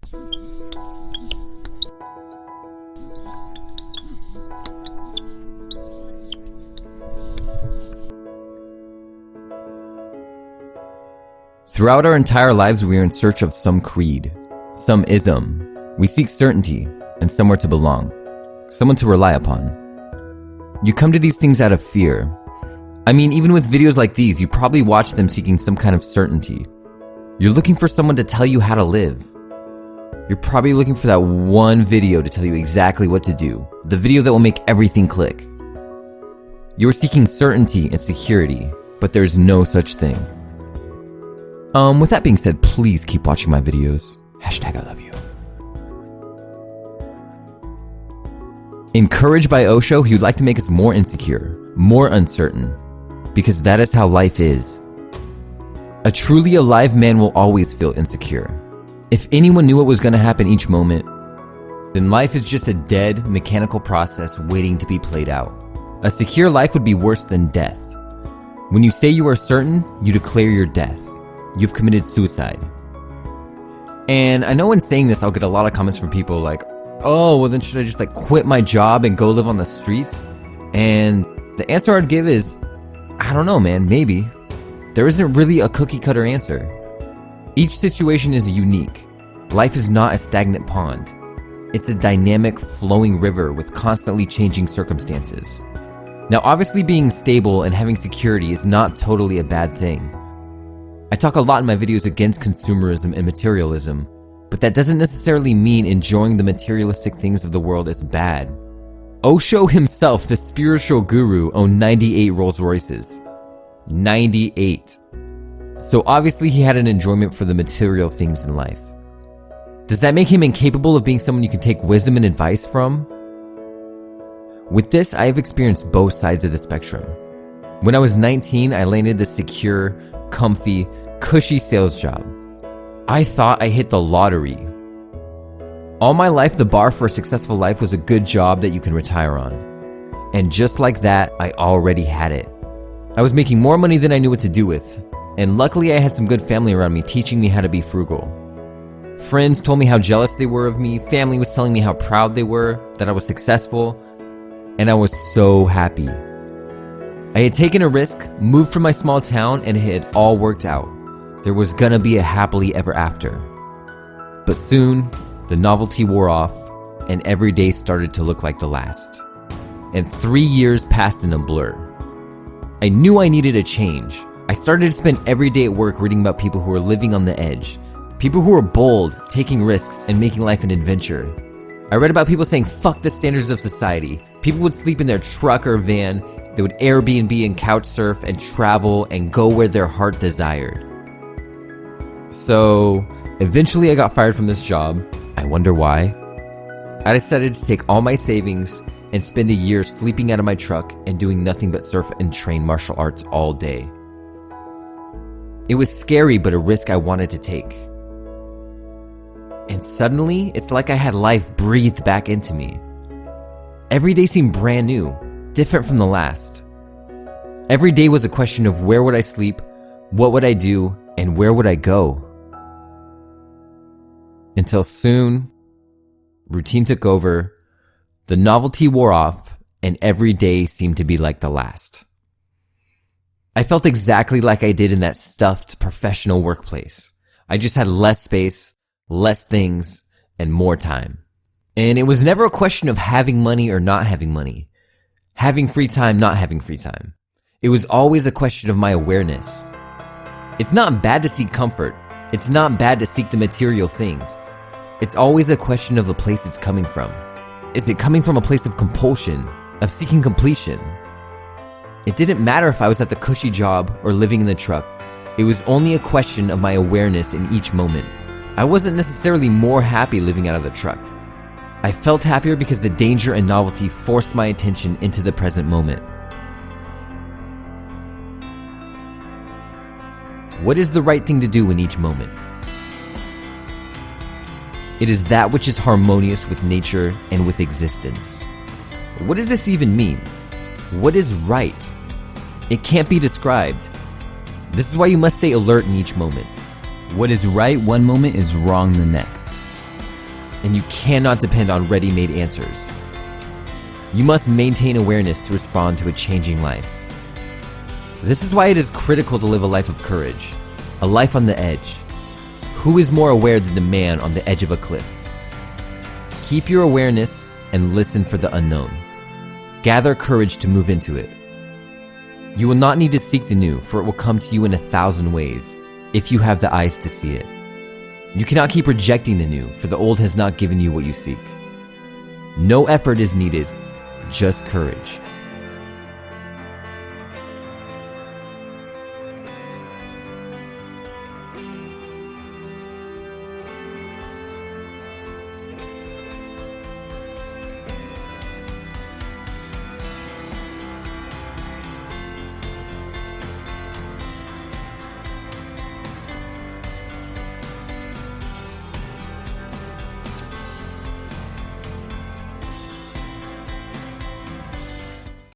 Throughout our entire lives, we are in search of some creed, some ism. We seek certainty and somewhere to belong, someone to rely upon. You come to these things out of fear. I mean, even with videos like these, you probably watch them seeking some kind of certainty. You're looking for someone to tell you how to live. You're probably looking for that one video to tell you exactly what to do, the video that will make everything click. You are seeking certainty and security, but there's no such thing. With that being said, please keep watching my videos. #I love you. Encouraged by Osho, he would like to make us more insecure, more uncertain, because that is how life is. A truly alive man will always feel insecure. If anyone knew what was going to happen each moment, then life is just a dead, mechanical process waiting to be played out. A secure life would be worse than death. When you say you are certain, you declare your death. You've committed suicide. And I know in saying this, I'll get a lot of comments from people like, oh, well then should I just quit my job and go live on the streets? And the answer I'd give is, I don't know, man, maybe. There isn't really a cookie cutter answer. Each situation is unique. Life is not a stagnant pond. It's a dynamic, flowing river with constantly changing circumstances. Now, obviously being stable and having security is not totally a bad thing. I talk a lot in my videos against consumerism and materialism, but that doesn't necessarily mean enjoying the materialistic things of the world is bad. Osho himself, the spiritual guru, owned 98 Rolls Royces. 98. So obviously he had an enjoyment for the material things in life. Does that make him incapable of being someone you can take wisdom and advice from? With this, I have experienced both sides of the spectrum. When I was 19, I landed the secure, comfy, cushy sales job. I thought I hit the lottery. All my life, the bar for a successful life was a good job that you can retire on. And just like that, I already had it. I was making more money than I knew what to do with. And luckily I had some good family around me teaching me how to be frugal. Friends told me how jealous they were of me. Family was telling me how proud they were, that I was successful. And I was so happy. I had taken a risk, moved from my small town, and it had all worked out. There was gonna be a happily ever after. But soon, the novelty wore off, and every day started to look like the last. And 3 years passed in a blur. I knew I needed a change. I started to spend every day at work reading about people who were living on the edge. People who were bold, taking risks, and making life an adventure. I read about people saying, fuck the standards of society. People would sleep in their truck or van. They would Airbnb and couch surf and travel and go where their heart desired. So, eventually I got fired from this job. I wonder why. I decided to take all my savings and spend a year sleeping out of my truck and doing nothing but surf and train martial arts all day. It was scary, but a risk I wanted to take. And suddenly, it's like I had life breathed back into me. Every day seemed brand new, different from the last. Every day was a question of where would I sleep, what would I do, and where would I go? Until soon, routine took over, the novelty wore off, and every day seemed to be like the last. I felt exactly like I did in that stuffed professional workplace. I just had less space, less things, and more time. And it was never a question of having money or not having money. Having free time, not having free time. It was always a question of my awareness. It's not bad to seek comfort. It's not bad to seek the material things. It's always a question of the place it's coming from. Is it coming from a place of compulsion, of seeking completion? It didn't matter if I was at the cushy job or living in the truck. It was only a question of my awareness in each moment. I wasn't necessarily more happy living out of the truck. I felt happier because the danger and novelty forced my attention into the present moment. What is the right thing to do in each moment? It is that which is harmonious with nature and with existence. What does this even mean? What is right? It can't be described. This is why you must stay alert in each moment. What is right one moment is wrong the next. and you cannot depend on ready-made answers. You must maintain awareness to respond to a changing life. This is why it is critical to live a life of courage, a life on the edge. Who is more aware than the man on the edge of a cliff? Keep your awareness and listen for the unknown. Gather courage to move into it. You will not need to seek the new, for it will come to you in 1,000 ways, if you have the eyes to see it. You cannot keep rejecting the new, for the old has not given you what you seek. No effort is needed, just courage.